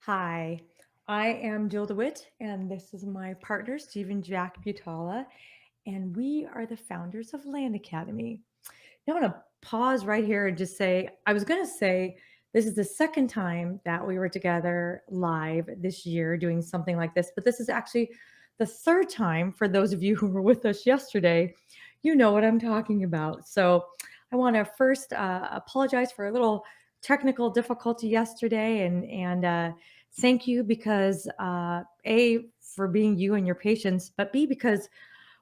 Hi, I am Jill DeWit, and this is my partner, Stephen Jack Butala, and we are the founders of Land Academy. Now, I want to pause right here and just say I was going to say this is the second time that we were together live this year doing something like this, but this is actually the third time for those of you who were with us yesterday. You know what I'm talking about. So I want to first apologize for a little technical difficulty yesterday and thank you because A, for being you and your patience, but B, because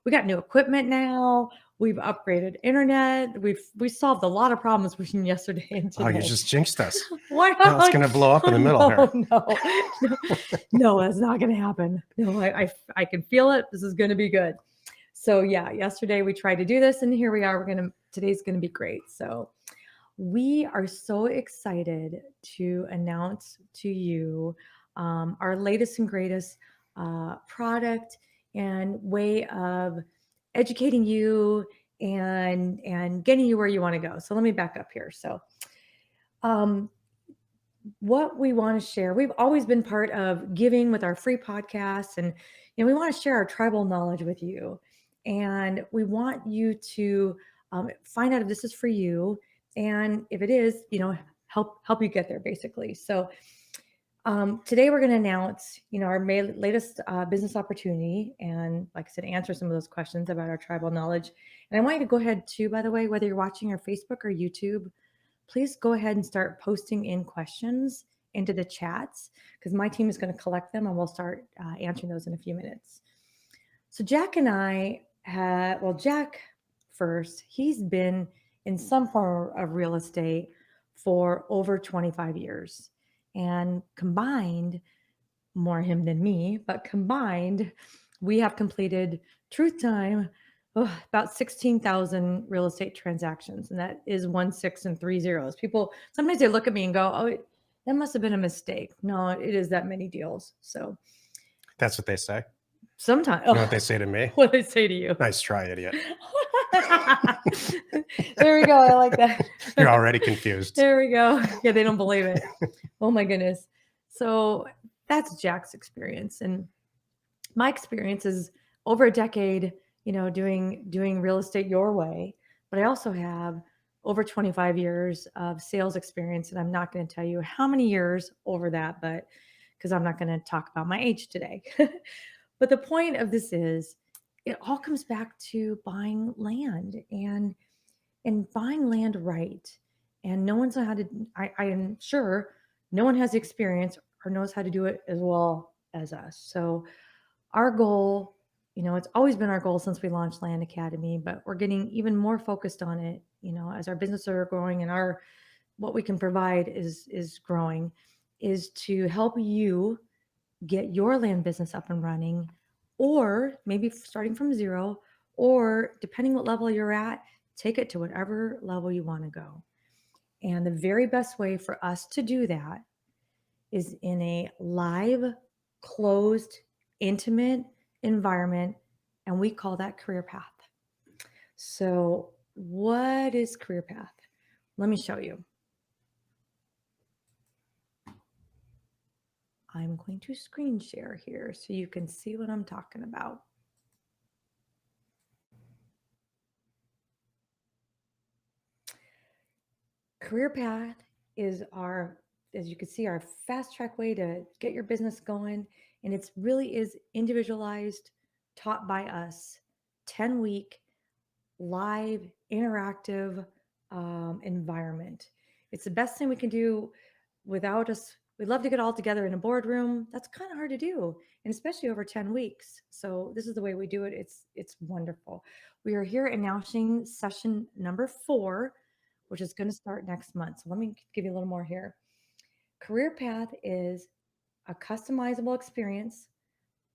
we got new equipment now. We've upgraded internet. We solved a lot of problems between yesterday and Oh, you today. just jinxed us. Why Now it's not? going to blow up in the middle No, here. no, that's not going to happen. No, I can feel it. This is going to be good. So yeah, yesterday we tried to do this, and here we are. Today's going to be great. So we are so excited to announce to you our latest and greatest product and way of educating you and getting you where you want to go. So let me back up here. So um, what we want to share, we've always been part of giving with our free podcasts, and we want to share our tribal knowledge with you, and we want you to find out if this is for you, and if it is, help you get there basically. So today we're going to announce, our latest business opportunity, and like I said, answer some of those questions about our tribal knowledge. And I want you to go ahead too, by the way, whether you're watching our Facebook or YouTube, please go ahead and start posting in questions into the chats, because my team is going to collect them and we'll start answering those in a few minutes. So Jack and I had, well, Jack first, he's been in some form of real estate for over 25 years. And combined, more him than me, but combined, we have completed truth time about 16,000 real estate transactions. And that is 16 and 3 zeros. People, sometimes they look at me and go, oh, that must have been a mistake. No, it is that many deals. So That's what they say. sometimes, You know what they say to me? what they say to you? Nice try, idiot. There we go. I like that. You're already confused. There we go. Yeah, they don't believe it. Oh my goodness. So that's Jack's experience, and my experience is over a decade, doing real estate your way. But I also have over 25 years of sales experience, and I'm not going to tell you how many years over that, but because I'm not going to talk about my age today. But the point of this is, it all comes back to buying land and buying land right. And no one's how to, I am sure no one has experience or knows how to do it as well as us. So our goal, it's always been our goal since we launched Land Academy, but we're getting even more focused on it, as our businesses are growing and our what we can provide is growing, is to help you get your land business up and running, or maybe starting from zero, or depending what level you're at, take it to whatever level you want to go. And the very best way for us to do that is in a live, closed, intimate environment, and we call that Career Path. So, what is Career Path? Let me show you. I'm going to screen share here so you can see what I'm talking about. Career Path is our, as you can see, our fast track way to get your business going. And it's really is individualized, taught by us, 10-week, live, interactive environment. It's the best thing we can do without us. We'd love to get all together in a boardroom. That's kind of hard to do, and especially over 10 weeks. So this is the way we do it. It's wonderful. We are here announcing session number 4, which is going to start next month. So let me give you a little more here. Career Path is a customizable experience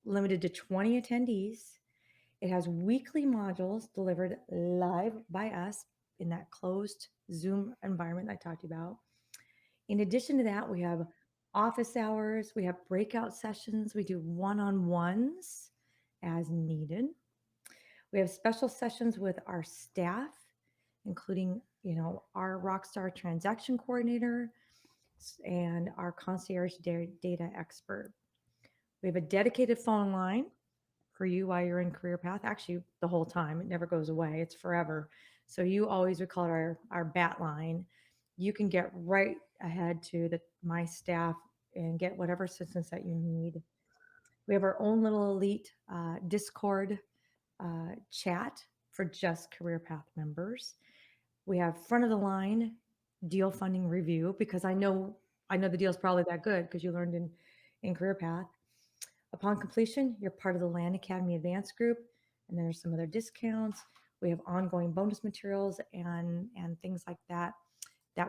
limited to 20 attendees. It has weekly modules delivered live by us in that closed Zoom environment I talked about. In addition to that, we have office hours, we have breakout sessions, we do one-on-ones as needed. We have special sessions with our staff, including, our Rockstar transaction coordinator, and our concierge data expert. We have a dedicated phone line for you while you're in career path. Actually, the whole time, it never goes away. It's forever. So you always would call it our bat line. You can get right ahead to my staff and get whatever assistance that you need. We have our own little elite Discord chat for just career path members. We have front of the line deal funding review, because I know the deal's probably that good because you learned in career path. Upon completion, you're part of the Land Academy Advanced Group, and there's some other discounts. We have ongoing bonus materials and things like that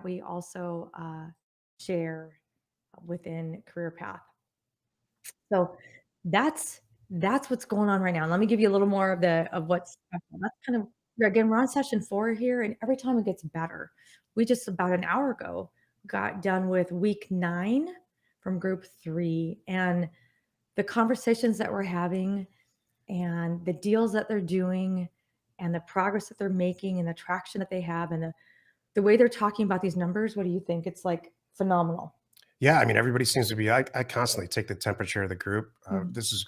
we also share within career path. So that's what's going on right now. Let me give you a little more of what's special. That's kind of, again, we're on session 4 here, and every time it gets better. We just about an hour ago got done with week 9 from group 3, and the conversations that we're having and the deals that they're doing and the progress that they're making and the traction that they have and the way they're talking about these numbers. What do you think? It's like phenomenal. Yeah, I mean, everybody seems to be. I constantly take the temperature of the group. Mhm. This is,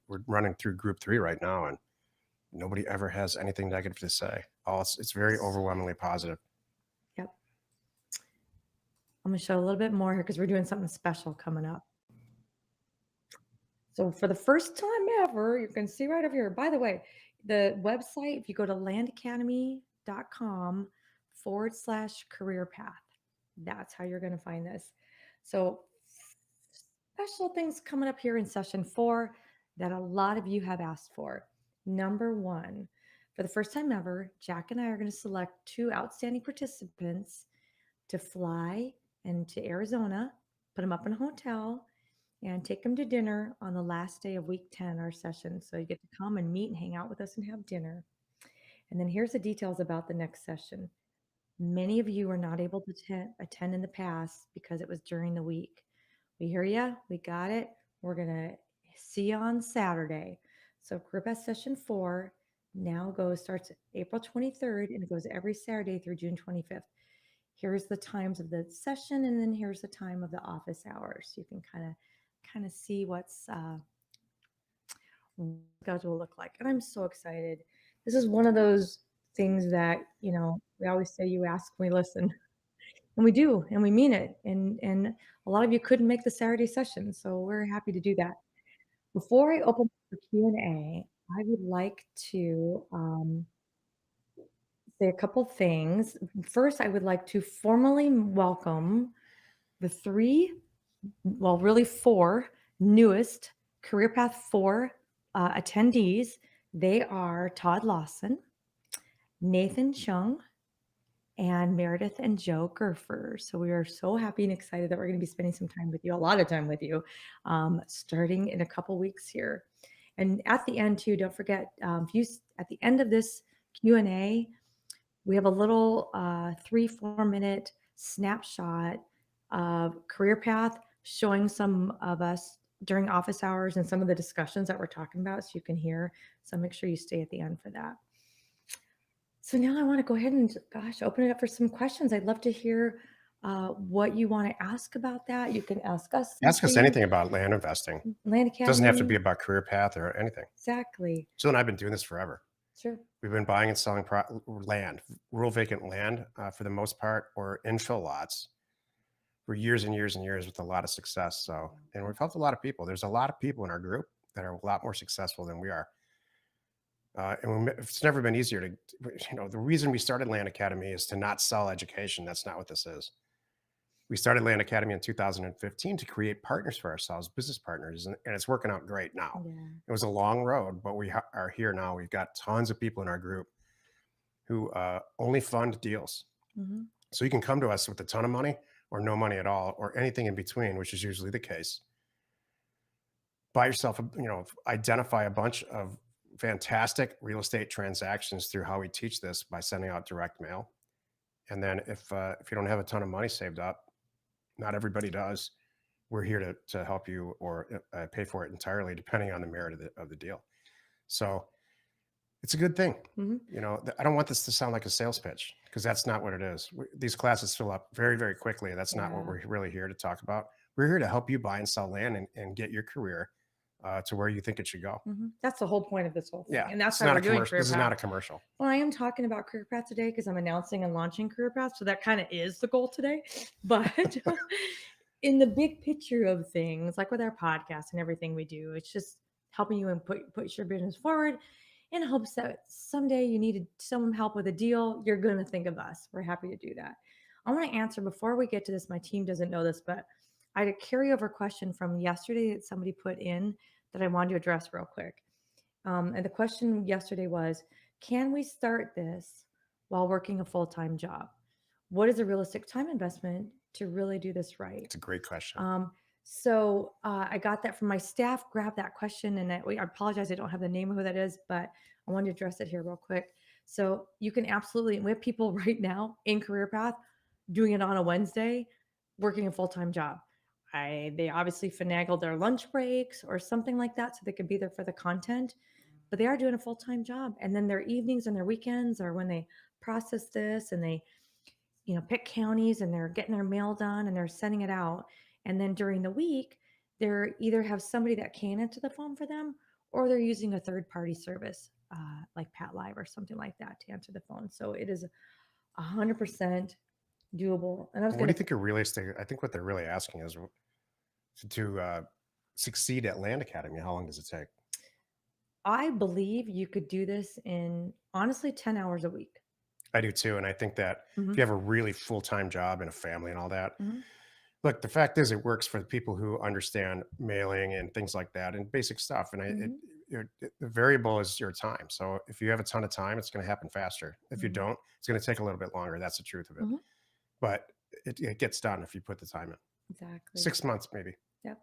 we're running through group 3 right now, and nobody ever has anything negative to say. It's very overwhelmingly positive. Yep. I'm going to show a little bit more here because we're doing something special coming up. So for the first time ever, you can see right over here. By the way, the website, if you go to landacademy.com/career path, that's how you're going to find this. So special things coming up here in session 4 that a lot of you have asked for. Number 1, for the first time ever, Jack and I are going to select 2 outstanding participants to fly into Arizona, put them up in a hotel, and take them to dinner on the last day of week 10, our session. So you get to come and meet and hang out with us and have dinner. And then here's the details about the next session. Many of you were not able to attend in the past because it was during the week. We hear you. We got it. We're going to see you on Saturday. So Group S session 4 now starts April 23rd, and it goes every Saturday through June 25th. Here's the times of the session, and then here's the time of the office hours. You can kind of see what's schedule look like. And I'm so excited. This is one of those things that, we always say, you ask, we listen. And we do, and we mean it. And a lot of you couldn't make the Saturday session, so we're happy to do that. Before I open for Q&A, I would like to say a couple things. First, I would like to formally welcome the 4 newest Career Path 4 attendees. They are Todd Lawson, Nathan Chung, and Meredith and Joe Gerfer. So we are so happy and excited that we're going to be spending some time with you, a lot of time with you, starting in a couple weeks here. And at the end too, don't forget, at the end of this Q&A, we have a little 3-4 minute snapshot of Career Path showing some of us during office hours and some of the discussions that we're talking about, so you can hear. So make sure you stay at the end for that. So now I want to go ahead and, open it up for some questions. I'd love to hear what you want to ask about that. You can ask us. Ask us anything about land investing. Land Academy. It doesn't have to be about career path or anything. Exactly. Jill and I have been doing this forever. Sure. We've been buying and selling land, rural vacant land for the most part, or infill lots for years and years and years with a lot of success. So, and we've helped a lot of people. There's a lot of people in our group that are a lot more successful than we are. And it's never been easier to, the reason we started Land Academy is to not sell education. That's not what this is. We started Land Academy in 2015 to create partners for ourselves, business partners, and it's working out great now. Yeah. It was a long road, but we are here now. We've got tons of people in our group who only fund deals. Mm-hmm. So you can come to us with a ton of money or no money at all, or anything in between, which is usually the case. Buy yourself, identify a bunch of fantastic real estate transactions through how we teach this by sending out direct mail. And then if you don't have a ton of money saved up, not everybody does, we're here to help you or pay for it entirely, depending on the merit of the deal. So It's a good thing. Mhm. I don't want this to sound like a sales pitch because that's not what it is. These classes fill up very, very quickly. That's not what Yeah. we're really here to talk about. We're here to help you buy and sell land and get your career to where you think it should go. That's the whole point of this whole thing. Yeah, And that's it's why not we're a doing commercial. Career This is not Path. a commercial. Well, I am talking about Career Path today because I'm announcing and launching Career Path. So that kind of is the goal today. But in the big picture of things, like with our podcast and everything we do, it's just helping you and push your business forward in hopes that someday you needed some help with a deal. You're going to think of us. We're happy to do that. I want to answer before we get to this. My team doesn't know this, but I had a carryover question from yesterday that somebody put in that I wanted to address real quick. And the question yesterday was, can we start this while working a full-time job? What is a realistic time investment to really do this right? It's a great question. So I got that from my staff, grabbed that question, and I apologize, I don't have the name of who that is, but I wanted to address it here real quick. So you can absolutely, we have people right now in Career Path doing it on a Wednesday, working a full-time job. They obviously finagled their lunch breaks or something like that so they could be there for the content, but they are doing a full-time job. And then their evenings and their weekends are when they process this and they, pick counties and they're getting their mail done and they're sending it out. And then during the week, they're either have somebody that can answer the phone for them or they're using a third-party service like Pat Live or something like that to answer the phone. So it is 100% doable. And I was What do going you to, think are realistic? I think what they're really asking is to succeed at Land Academy. How long does it take? I believe you could do this in honestly 10 hours a week. I do too. And I think that if you have a really full-time job and a family and all that, Mhm. look, the fact is it works for the people who understand mailing and things like that and basic stuff. And the variable is your time. So if you have a ton of time, it's going to happen faster. If you don't, it's going to take a little bit longer. That's the truth of it. But it gets done if you put the time in. Exactly. 6 months, maybe. Yep.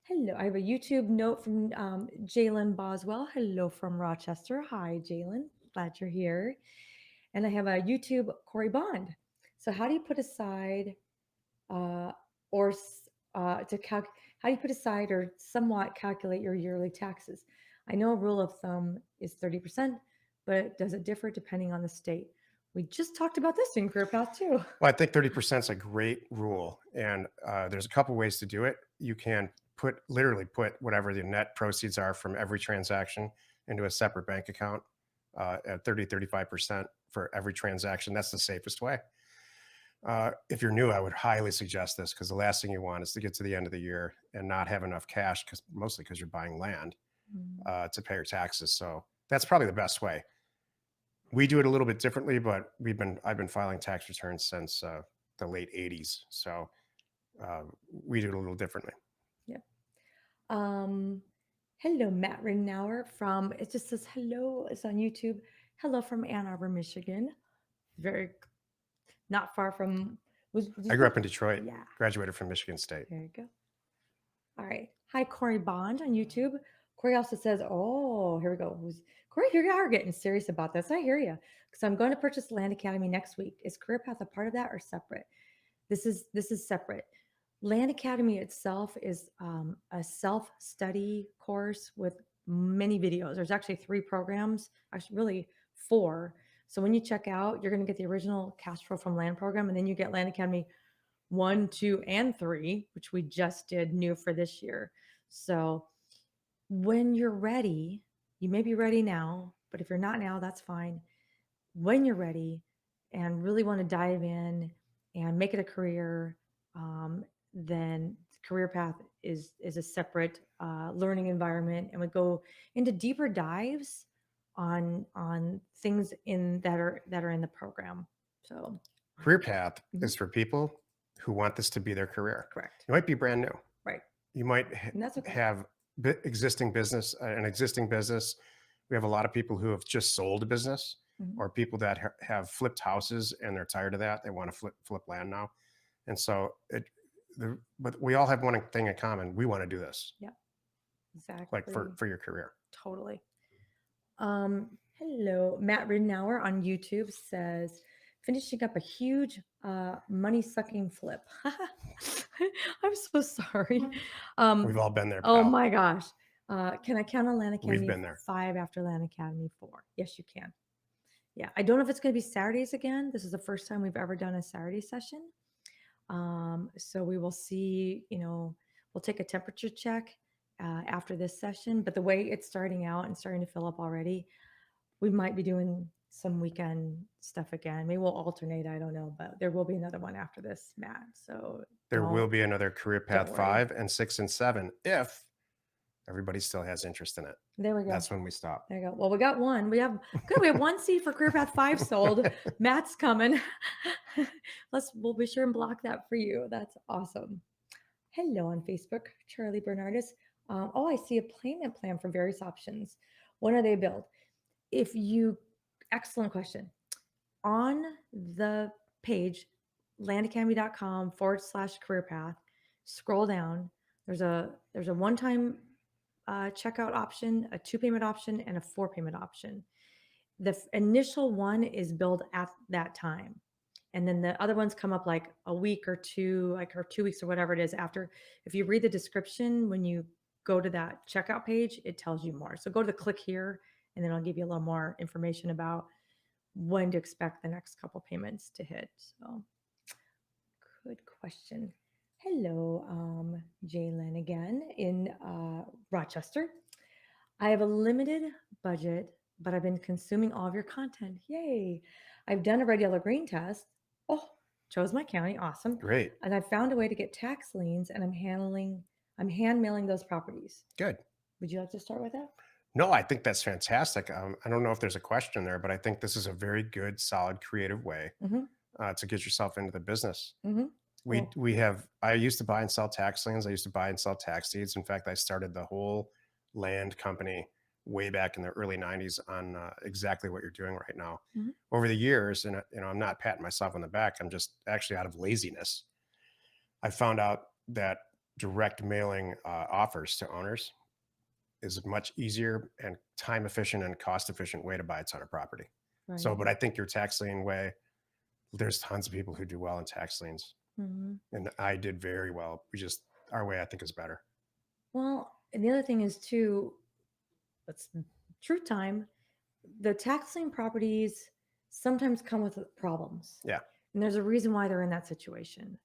Hello. I have a YouTube note from Jalen Boswell. Hello from Rochester. Hi, Jalen. Glad you're here. And I have a YouTube Corey Bond. So how do you put aside or how do you put aside or somewhat calculate your yearly taxes? I know a rule of thumb is 30%, but does it differ depending on the state? We just talked about this in Career Path too. Well, I think 30% is a great rule. And there's a couple ways to do it. You can literally put whatever the net proceeds are from every transaction into a separate bank account at 35% for every transaction. That's the safest way. If you're new, I would highly suggest this because the last thing you want is to get to the end of the year and not have enough cash, mostly because you're buying land to pay your taxes. So that's probably the best way. We do it a little bit differently, but I've been filing tax returns since the late 80s. So we do it a little differently. Yep. Hello, Matt Rinauer from, it just says hello. It's on YouTube. Hello from Ann Arbor, Michigan. Very not far from. I grew up in Detroit. Yeah. Graduated from Michigan State. There you go. All right. Hi, Corey Bond on YouTube. Corey also says, oh, here we go. Corey, here you are getting serious about this. I hear you. Because I'm going to purchase Land Academy next week. Is Career Path a part of that or separate? This is separate. Land Academy itself is a self-study course with many videos. There's actually 3 programs, actually really 4. So when you check out, you're going to get the original Cash Flow from Land program, and then you get Land Academy 1, 2, and 3, which we just did new for this year. So when you're ready, you may be ready now, but if you're not now, that's fine. When you're ready and really want to dive in and make it a career, then Career Path is a separate learning environment, and we go into deeper dives on things that are in the program. So Career Path is for people who want this to be their career. Correct. You might be brand new. Right. You might Okay. have an existing business. We have a lot of people who have just sold a business or people that have flipped houses and they're tired of that. They want to flip land now. And so but we all have one thing in common. We want to do this. Yeah, exactly. Like for your career. Totally. Hello, Matt Ridenour on YouTube says, finishing up a huge money-sucking flip. I'm so sorry. We've all been there. Oh pal. my gosh. Can I count on Land We've Academy been there. 5 after Land Academy 4? Yes, you can. Yeah, I don't know if it's going to be Saturdays again. This is the first time we've ever done a Saturday session. So we will see, we'll take a temperature check after this session. But the way it's starting out and starting to fill up already, we might be doing some weekend stuff again. Maybe we'll alternate. I don't know, but there will be another one after this, Matt. So There will be another career path worry. 5 and 6 and 7 if everybody still has interest in it. There we go. That's when we stop. There you go. Well, we got one. We have good. We have one seat for Career Path 5 sold. Matt's coming. We'll be sure and block that for you. That's awesome. Hello on Facebook, Charlie Bernardus. I see a payment plan for various options. When are they billed? Excellent question. On the page, landacademy.com/career path, scroll down. There's a one-time checkout option, a 2-payment option, and a 4-payment option. The initial one is billed at that time. And then the other ones come up like a week or two, or 2 weeks or whatever it is after. If you read the description, when you go to that checkout page, it tells you more. So go to the click here, and then I'll give you a little more information about when to expect the next couple payments to hit. So good question. Hello, Jalen again in Rochester. I have a limited budget, but I've been consuming all of your content. Yay. I've done a regular green test. Oh, chose my county. Awesome. Great. And I found a way to get tax liens, and I'm hand mailing those properties. Good. Would you like to start with that? No, I think that's fantastic. I don't know if there's a question there, but I think this is a very good, solid, creative way to get yourself into the business. I used to buy and sell tax liens. I used to buy and sell tax deeds. In fact, I started the whole land company way back in the early 90s on exactly what you're doing right now. Over the years, and I'm not patting myself on the back, I'm just actually out of laziness. I found out that direct mailing offers to owners is a much easier and time efficient and cost efficient way to buy a ton of property. Right. So, but I think your tax lien way, there's tons of people who do well in tax liens. And I did very well. Our way, I think, is better. Well, and the other thing is too, it's truth time. The tax lien properties sometimes come with problems. Yeah. And there's a reason why they're in that situation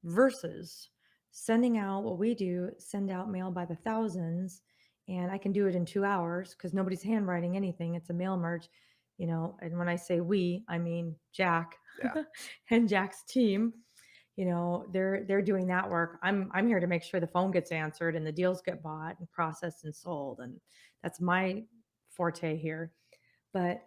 versus sending out what we do, send out mail by the thousands. And I can do it in 2 hours because nobody's handwriting anything. It's a mail merge, and when I say we, I mean Jack and Jack's team. They're doing that work. I'm here to make sure the phone gets answered and the deals get bought and processed and sold. And that's my forte here. But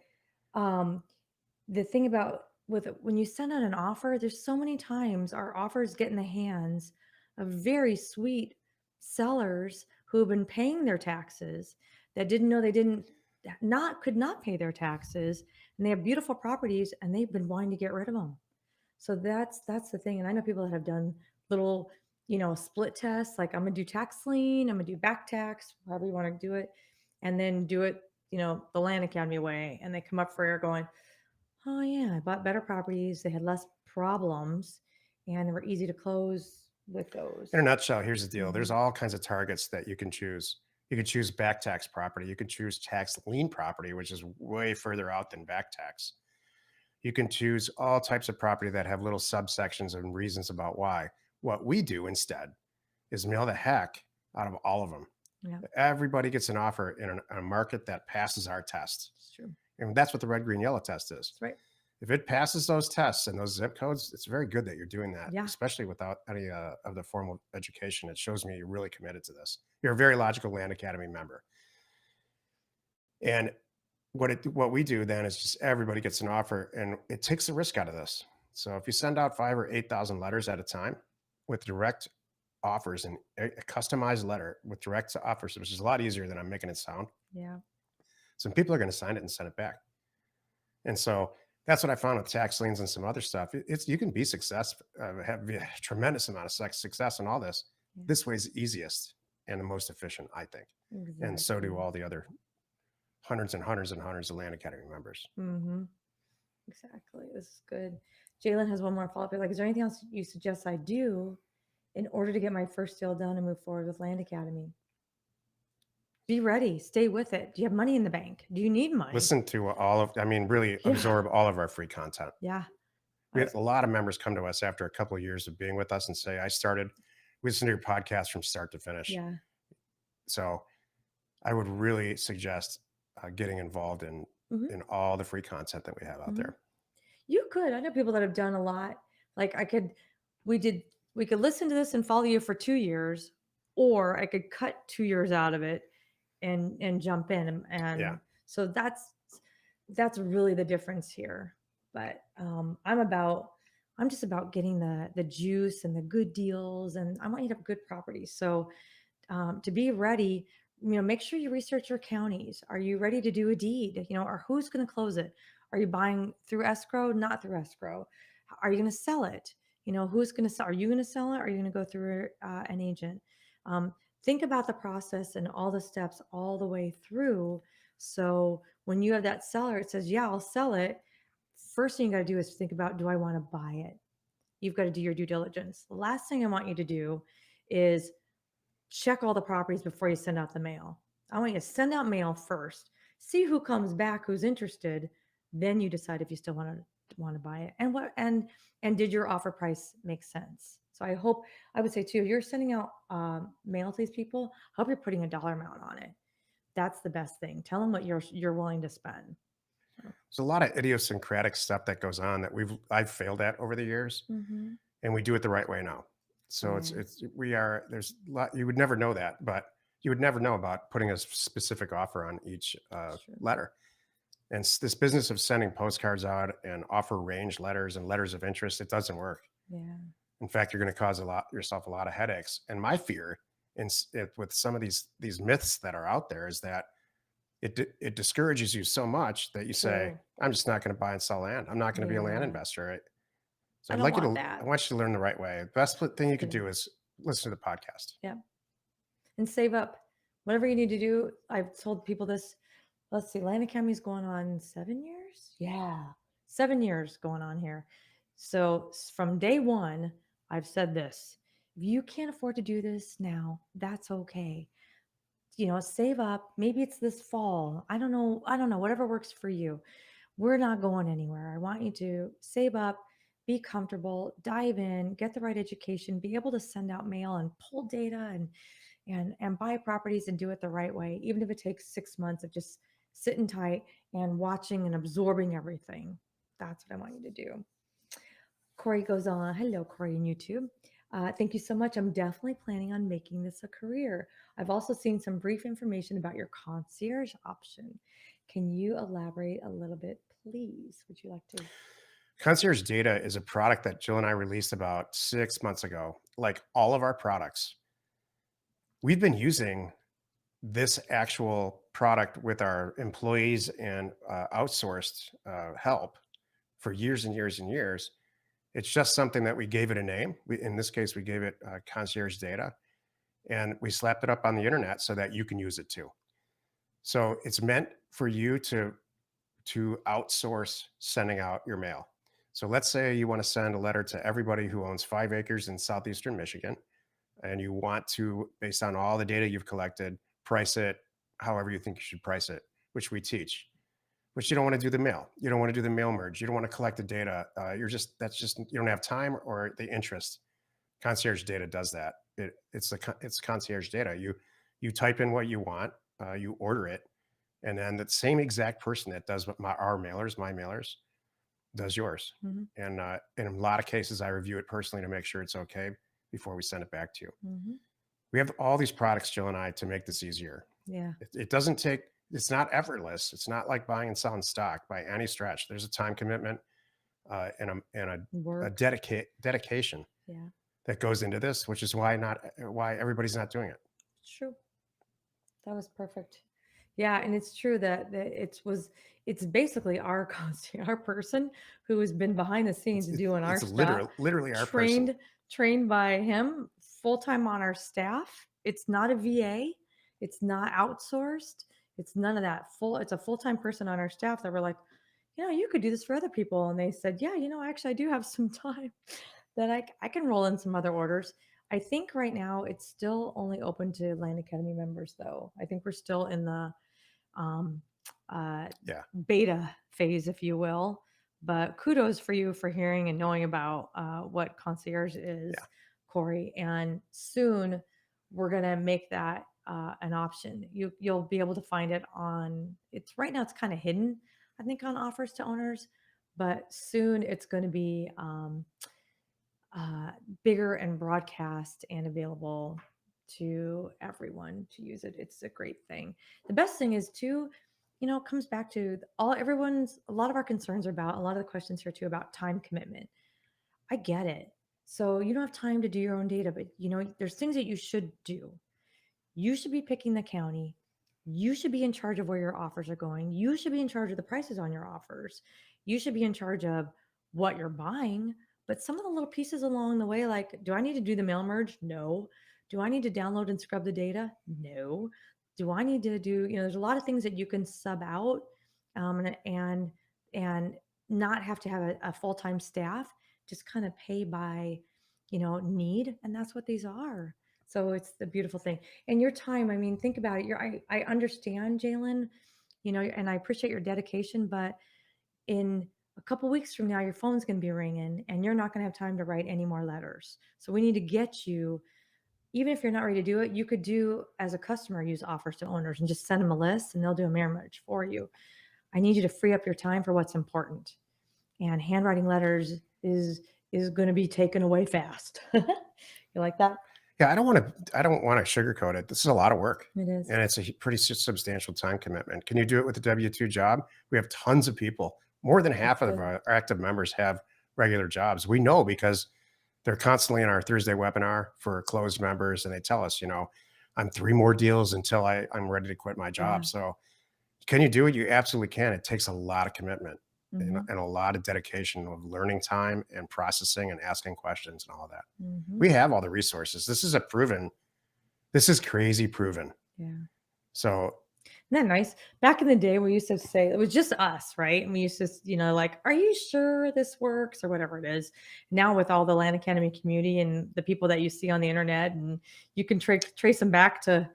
the thing about when you send out an offer, there's so many times our offers get in the hands of very sweet sellers who have been paying their taxes that didn't know they could not pay their taxes, and they have beautiful properties and they've been wanting to get rid of them. So that's the thing. And I know people that have done little, split tests, like I'm gonna do tax lien, I'm gonna do back tax, however you want to do it, and then do it, the Land Academy way. And they come up for air going, oh yeah, I bought better properties, they had less problems, and they were easy to close with those. In a nutshell, here's the deal. There's all kinds of targets that you can choose. You can choose back tax property. You can choose tax lien property, which is way further out than back tax. You can choose all types of property that have little subsections and reasons about why. What we do instead is mail the heck out of all of them. Yeah. Everybody gets an offer in a market that passes our test. It's true. And that's what the red, green, yellow test is. That's right. If it passes those tests and those zip codes, it's very good that you're doing that, especially without any of the formal education. It shows me you're really committed to this. You're a very logical Land Academy member. And what we do then is just everybody gets an offer, and it takes the risk out of this. So if you send out 5,000 or 8,000 letters at a time with direct offers and a customized letter with direct offers, which is a lot easier than I'm making it sound. Yeah. Some people are going to sign it and send it back. And so that's what I found with tax liens and some other stuff. You can be successful, have a tremendous amount of success in all this. Yeah. This way is the easiest and the most efficient, I think. Exactly. And so do all the other hundreds and hundreds and hundreds of Land Academy members. Exactly. This is good. Jalen has one more follow-up. Like, is there anything else you suggest I do in order to get my first deal done and move forward with Land Academy? Be ready. Stay with it. Do you have money in the bank? Do you need money? Listen to I mean, really Yeah. absorb all of our free content. Yeah. We had a lot of members come to us after a couple of years of being with us and say, we listened to your podcast from start to finish. Yeah. So I would really suggest getting involved Mhm. in all the free content that we have out Mhm. there. You could. I know people that have done a lot. Like we did, we could listen to this and follow you for 2 years, or I could cut 2 years out of it and jump in. Yeah. And so that's really the difference here. But I'm just about getting the juice and the good deals, and I want you to have good properties. So to be ready, make sure you research your counties. Are you ready to do a deed? Or who's going to close it? Are you buying through escrow, not through escrow? Are you going to sell it? Who's going to sell? Are you going to sell it? Or are you going to go through an agent? Think about the process and all the steps all the way through. So when you have that seller, it says, yeah, I'll sell it. First thing you got to do is think about, do I want to buy it? You've got to do your due diligence. The last thing I want you to do is check all the properties before you send out the mail. I want you to send out mail first, see who comes back, who's interested. Then you decide if you still want to buy it, and did your offer price make sense. So I would say too, you're sending out mail to these people. I hope you're putting a dollar amount on it. That's the best thing. Tell them what you're willing to spend. There's a lot of idiosyncratic stuff that goes on that I've failed at over the years, Mm-hmm. and we do it the right way now. So Right. there's a lot you would never know that, but you would never know about putting a specific offer on each letter. And this business of sending postcards out and offer range letters and letters of interest, it doesn't work. Yeah. In fact, you're going to cause yourself a lot of headaches. And my fear with some of these myths that are out there is that it discourages you so much that you say, True. I'm just not going to buy and sell land. I'm not going to be a land Yeah. investor. Right? So I I'd don't like you want to, I that. want you to learn the right way. The best thing you could Yeah. do is listen to the podcast. Yeah. And save up. Whatever you need to do. I've told people this. Let's see, Land Academy's going on 7 years. Yeah, 7 years going on here. So from day one, I've said this: if you can't afford to do this now, that's okay. Save up. Maybe it's this fall. I don't know. I don't know. Whatever works for you. We're not going anywhere. I want you to save up, be comfortable, dive in, get the right education, be able to send out mail and pull data and buy properties and do it the right way, even if it takes 6 months of just sitting tight and watching and absorbing everything. That's what I want you to do. Corey goes on. Hello, Corey in YouTube. Thank you so much. I'm definitely planning on making this a career. I've also seen some brief information about your concierge option. Can you elaborate a little bit, please? Would you like to? Concierge Data is a product that Jill and I released about 6 months ago. Like all of our products, we've been using this actual product with our employees and outsourced help for years and years and years. It's just something that we gave it a name. In this case, we gave it Concierge Data, and we slapped it up on the internet so that you can use it too. So it's meant for you to outsource sending out your mail. So let's say you want to send a letter to everybody who owns 5 acres in southeastern Michigan, and you want to, based on all the data you've collected, price it however you think you should price it, which we teach. But you don't want to do the mail. You don't want to do the mail merge. You don't want to collect the data. You don't have time or the interest. Concierge Data does that. It's concierge data. You type in what you want, you order it, and then the same exact person that does what my mailers, does yours. Mm-hmm. And in a lot of cases, I review it personally to make sure it's okay before we send it back to you. Mm-hmm. We have all these products, Jill and I, to make this easier. Yeah. It doesn't take. It's not effortless. It's not like buying and selling stock by any stretch. There's a time commitment and a dedication that goes into this, which is why everybody's not doing it. It's true. That was perfect. Yeah, and it's true that it's basically our person who has been behind the scenes doing our stuff. Literally our person. Trained by him, full time on our staff. It's not a VA. It's not outsourced. It's none of that. It's a full-time person on our staff that we're like, you could do this for other people. And they said, yeah, actually I do have some time that I can roll in some other orders. I think right now it's still only open to Land Academy members, though. I think we're still in the um, Yeah. beta phase, if you will. But kudos for you for hearing and knowing about what concierge Yeah. is, Corey. And soon we're gonna make that an option. You'll be able to find it on. It's right now. It's kind of hidden, I think, on offers to owners. But soon it's going to be bigger and broadcast and available to everyone to use it. It's a great thing. The best thing is too, it comes back to a lot of our concerns are about, a lot of the questions here too about time commitment. I get it. So you don't have time to do your own data, but there's things that you should do. You should be picking the county. You should be in charge of where your offers are going. You should be in charge of the prices on your offers. You should be in charge of what you're buying. But some of the little pieces along the way, like, do I need to do the mail merge? No. Do I need to download and scrub the data? No. Do I need to do, there's a lot of things that you can sub out and not have to have a full-time staff, just kind of pay by, need. And that's what these are. So it's the beautiful thing. And your time, I mean, think about it. I understand, Jalen, and I appreciate your dedication, but in a couple weeks from now, your phone's going to be ringing and you're not going to have time to write any more letters. So we need to get you, even if you're not ready to do it, you could do as a customer, use offers to owners and just send them a list and they'll do a mirror merge for you. I need you to free up your time for what's important. And handwriting letters is going to be taken away fast. You like that? Yeah, I don't want to sugarcoat it. This is a lot of work. It is. And it's a pretty substantial time commitment. Can you do it with a W-2 job? We have tons of people. More than half of our active members have regular jobs. We know because they're constantly in our Thursday webinar for closed members, and they tell us, I'm 3 more deals until I'm ready to quit my job. Yeah. So can you do it? You absolutely can. It takes a lot of commitment Mhm. and a lot of dedication of learning time and processing and asking questions and all of that. Mhm. We have all the resources. This is crazy proven. Yeah. So Isn't that nice? Back in the day, we used to say it was just us, right? And we used to, like, are you sure this works or whatever it is? Now, with all the Land Academy community and the people that you see on the internet, and you can trace them back to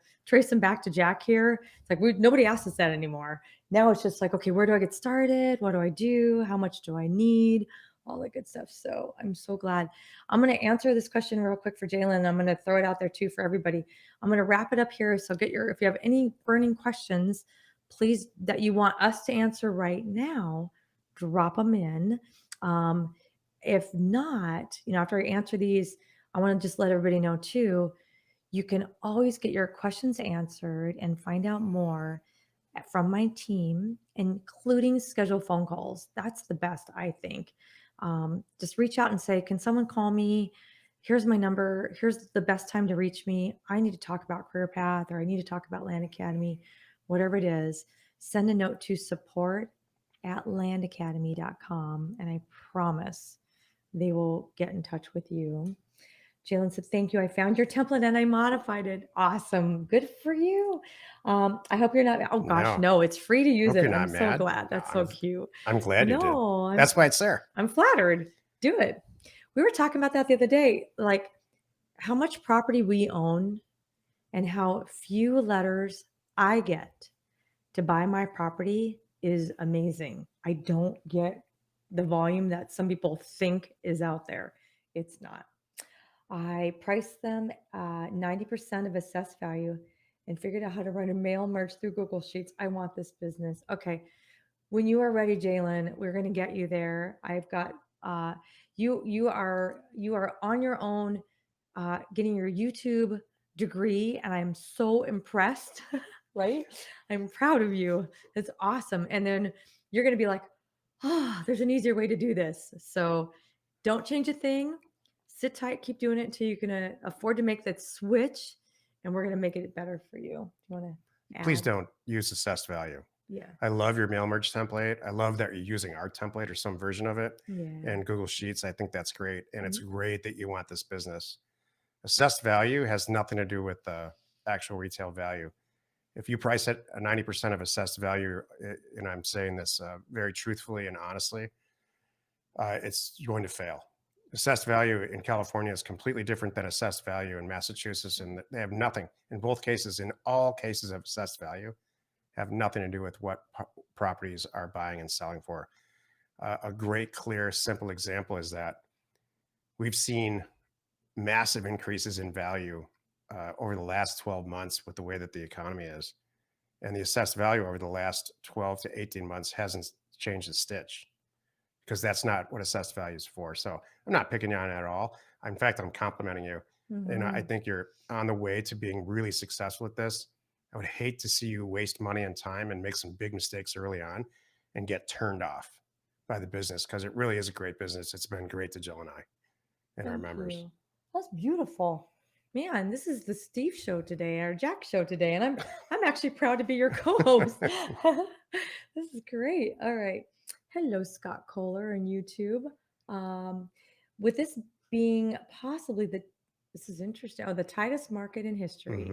Jack here. It's like nobody asks us that anymore. Now it's just like, okay, where do I get started? What do I do? How much do I need? All that good stuff. So I'm so glad. I'm going to answer this question real quick for Jalen. I'm going to throw it out there too for everybody. I'm going to wrap it up here. So if you have any burning questions, please, that you want us to answer right now, drop them in. If not, after I answer these, I want to just let everybody know too, you can always get your questions answered and find out more from my team, including scheduled phone calls. That's the best, I think. Just reach out and say, can someone call me? Here's my number. Here's the best time to reach me. I need to talk about career path, or I need to talk about Land Academy, whatever it is. Send a note to support@landacademy.com, and I promise they will get in touch with you. Jalen said, thank you. I found your template and I modified it. Awesome. Good for you. I hope you're not, oh gosh, no, it's free to use it. I'm so glad. That's so cute. I'm glad you did. No, That's why it's there. I'm flattered. Do it. We were talking about that the other day, like how much property we own and how few letters I get to buy my property is amazing. I don't get the volume that some people think is out there. It's not. I priced them 90% of assessed value and figured out how to run a mail merge through Google Sheets. I want this business. Okay. When you are ready, Jalen, we're going to get you there. I've got you are on your own, getting your YouTube degree, and I'm so impressed. Right? I'm proud of you. It's awesome. And then you're going to be like, oh, there's an easier way to do this. So don't change a thing. Sit tight, keep doing it until you can afford to make that switch, and we're going to make it better for you. Do you want to add? Please don't use assessed value. Yeah. I love your mail merge template. I love that you're using our template or some version of it. Yeah. And Google Sheets. I think that's great. And it's great that you want this business. Assessed value has nothing to do with the actual retail value. If you price it at 90% of assessed value, and I'm saying this very truthfully and honestly, it's going to fail. Assessed value in California is completely different than assessed value in Massachusetts, and they have nothing in both cases. In all cases of assessed value, have nothing to do with what properties are buying and selling for. A great, clear, simple example is that we've seen massive increases in value over the last 12 months with the way that the economy is. And the assessed value over the last 12 to 18 months hasn't changed a stitch, because that's not what assessed value is for. So I'm not picking you on it at all. In fact, I'm complimenting you. And I think you're on the way to being really successful at this. I would hate to see you waste money and time and make some big mistakes early on and get turned off by the business, because it really is a great business. It's been great to Jill and I and our members. You. That's beautiful. Man, this is the Steve show today, our Jack show today, and I'm actually proud to be your co-host. This is great. All right. Hello, Scott Kohler and YouTube. With this being possibly this is interesting. Oh, the tightest market in history,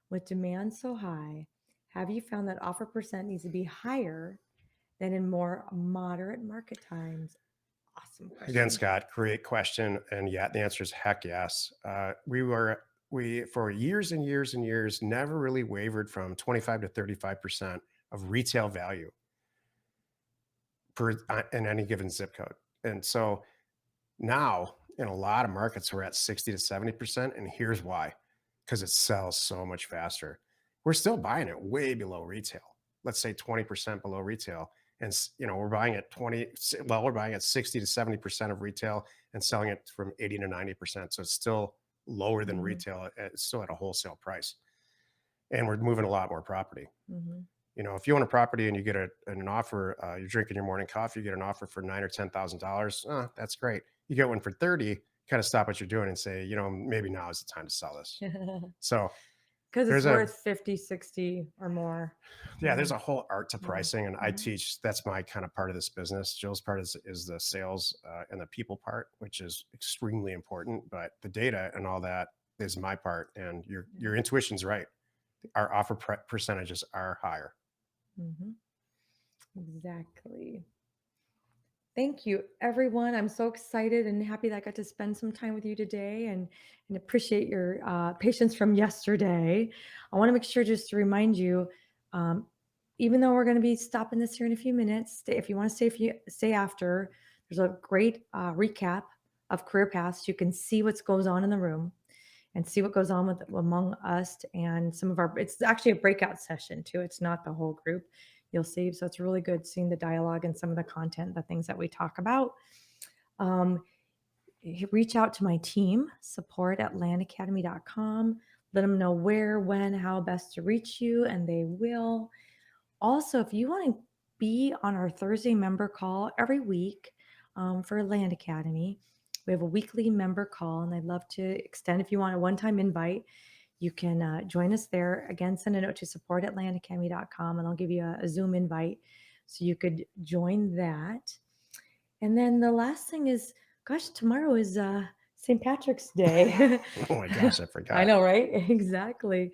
with demand so high, have you found that offer percent needs to be higher than in more moderate market times? Awesome question. Again, Scott, great question. And yeah, the answer is heck yes. We for years and years and years never really wavered from 25 to 35% of retail value in any given zip code. And so now in a lot of markets, we're at 60 to 70%. And here's why: because it sells so much faster. We're still buying it way below retail. Let's say 20% below retail. And, we're buying at we're buying at 60 to 70% of retail and selling it from 80 to 90%. So it's still lower than retail. It's still at a wholesale price. And we're moving a lot more property. If you own a property and you get an offer, you're drinking your morning coffee, you get an offer for $9,000 or $10,000. That's great. You get one for 30, kind of stop what you're doing and say, maybe now is the time to sell this. So because it's worth 50, 60 or more. Yeah, there's a whole art to pricing, and I teach. That's my kind of part of this business. Jill's part is the sales and the people part, which is extremely important. But the data and all that is my part, and your intuition's right. Our offer percentages are higher. Exactly. Thank you, everyone. I'm so excited and happy that I got to spend some time with you today, and appreciate your patience from yesterday. I want to make sure just to remind you, even though we're going to be stopping this here in a few minutes, if you want to stay after, there's a great recap of career paths. You can see what goes on in the room and see what goes on among us and some of it's actually a breakout session too. It's not the whole group. You'll see. So it's really good seeing the dialogue and some of the content, the things that we talk about. Reach out to my team, support@landacademy.com. Let them know where, when, how best to reach you, and they will. Also, if you want to be on our Thursday member call every week for Land Academy, we have a weekly member call, and I'd love to extend, if you want a one-time invite, you can join us there. Again, send a note to support@landacademy.com, and I'll give you a Zoom invite so you could join that. And then the last thing is, gosh, tomorrow is St. Patrick's Day. Oh my gosh, I forgot. I know, right? Exactly.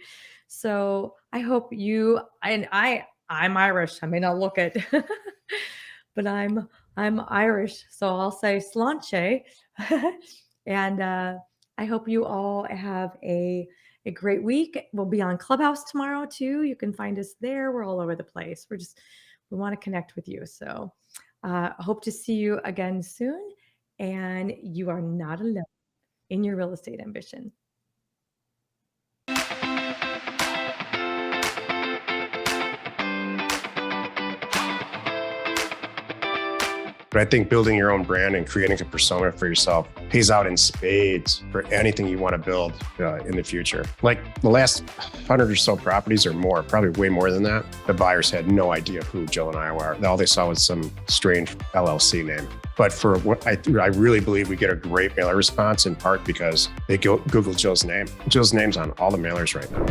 So I hope you, and I'm Irish. I may not look it, but I'm Irish. So I'll say sláinte. And I hope you all have a great week. We'll be on Clubhouse tomorrow too. You can find us there. We're all over the place. We want to connect with you. So I hope to see you again soon. And you are not alone in your real estate ambition. But I think building your own brand and creating a persona for yourself pays out in spades for anything you want to build in the future. Like the last 100 or so properties or more, probably way more than that, the buyers had no idea who Jill and I were. All they saw was some strange LLC name. But for what I really believe we get a great mailer response, in part because they Google Jill's name. Jill's name's on all the mailers right now.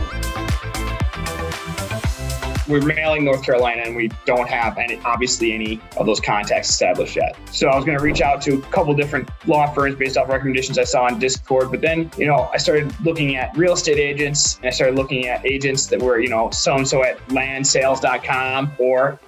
we're mailing North Carolina and we don't have obviously any of those contacts established yet. So I was going to reach out to a couple different law firms based off recommendations I saw on Discord. But then, I started looking at real estate agents, and I started looking at agents that were, so-and-so at landsales.com or,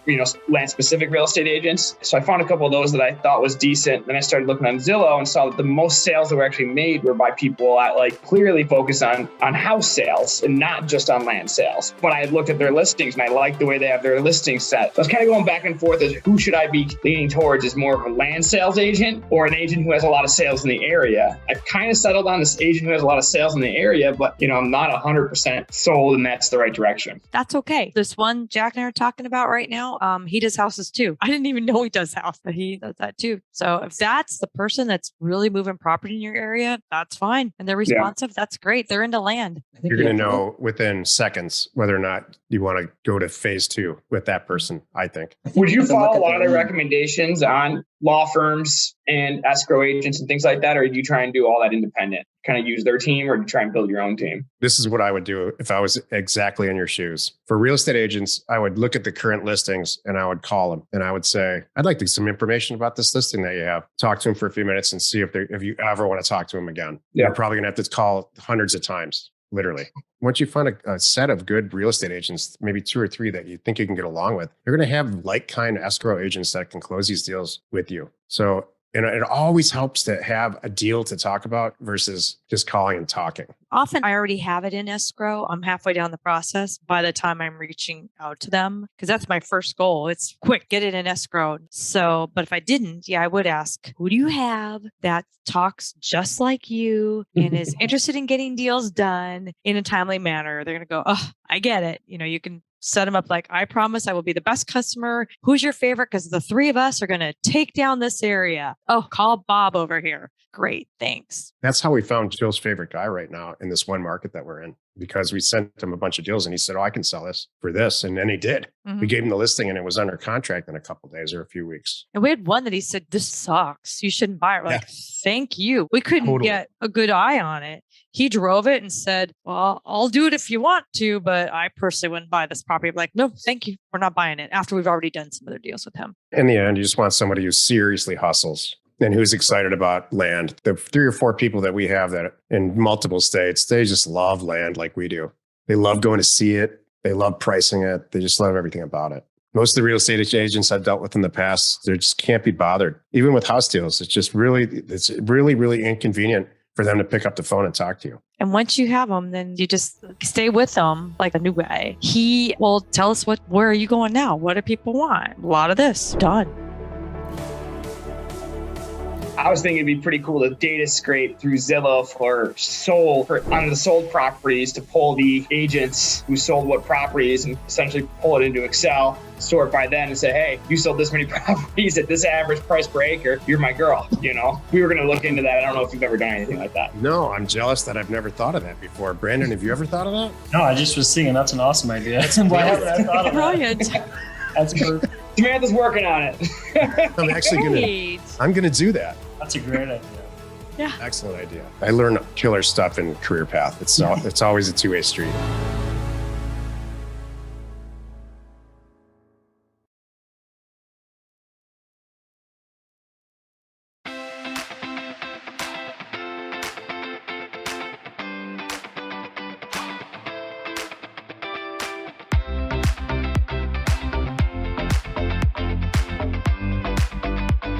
land specific real estate agents. So I found a couple of those that I thought was decent. Then I started looking on Zillow and saw that the most sales that were actually made were by people that clearly focus on house sales and not just on land sales. But I had looked at their listings and I liked the way they have their listings set. So I was kind of going back and forth as who should I be leaning towards, as more of a land sales agent or an agent who has a lot of sales in the area. I've kind of settled on this agent who has a lot of sales in the area, but I'm not 100% sold and that's the right direction. That's okay. This one Jack and I are talking about right now, he does houses too. I didn't even know he does house, but he does that too. So if that's the person that's really moving property in your area, that's fine. And they're responsive. That's great. They're into land. You're going to know within seconds whether or not you want to go to phase 2 with that person, I think. Would you follow a lot of their recommendations on law firms and escrow agents and things like that? Or do you try and do all that independent? Kind of use their team, or do you try and build your own team? This is what I would do if I was exactly in your shoes. For real estate agents, I would look at the current listings and I would call them and I would say, I'd like to get some information about this listing that you have. Talk to them for a few minutes and see if you ever want to talk to them again. Yeah. You're probably going to have to call hundreds of times. Literally. Once you find a set of good real estate agents, maybe 2 or 3 that you think you can get along with, you're going to have like-kind escrow agents that can close these deals with you. So it always helps to have a deal to talk about versus just calling and talking. Often I already have it in escrow. I'm halfway down the process by the time I'm reaching out to them, because that's my first goal. It's quick, get it in escrow. So, but if I didn't, I would ask, who do you have that talks just like you and is interested in getting deals done in a timely manner? They're going to go, oh, I get it. You can set them up like, I promise I will be the best customer. Who's your favorite? Because the 3 of us are going to take down this area. Oh, call Bob over here. Great. Thanks. That's how we found Jill's favorite guy right now in this one market that we're in, because we sent him a bunch of deals and he said, oh, I can sell this for this. And then he did. Mm-hmm. We gave him the listing and it was under contract in a couple of days or a few weeks. And we had one that he said, this sucks. You shouldn't buy it. We're like, thank you. We couldn't get a good eye on it. He drove it and said, well, I'll do it if you want to, but I personally wouldn't buy this property. I'm like, no, thank you. We're not buying it, after we've already done some other deals with him. In the end, you just want somebody who seriously hustles and who's excited about land. The 3 or 4 people that we have that in multiple states, they just love land like we do. They love going to see it. They love pricing it. They just love everything about it. Most of the real estate agents I've dealt with in the past, they just can't be bothered. Even with house deals, it's really, really inconvenient for them to pick up the phone and talk to you. And once you have them, then you just stay with them like a new guy. He will tell us where are you going now? What do people want? A lot of this. Done. I was thinking it'd be pretty cool to data scrape through Zillow on the sold properties to pull the agents who sold what properties and essentially pull it into Excel, sort by then and say, hey, you sold this many properties at this average price per acre. You're my girl. We were going to look into that. I don't know if you've ever done anything like that. No, I'm jealous that I've never thought of that before. Brandon, have you ever thought of that? No, I just was thinking that's an awesome idea. Why haven't I thought of Brilliant. that? That's perfect. Samantha's working on it. I'm actually going to do that. That's a great idea. Yeah. Excellent idea. I learned killer stuff in Career Path. It's always a 2-way street.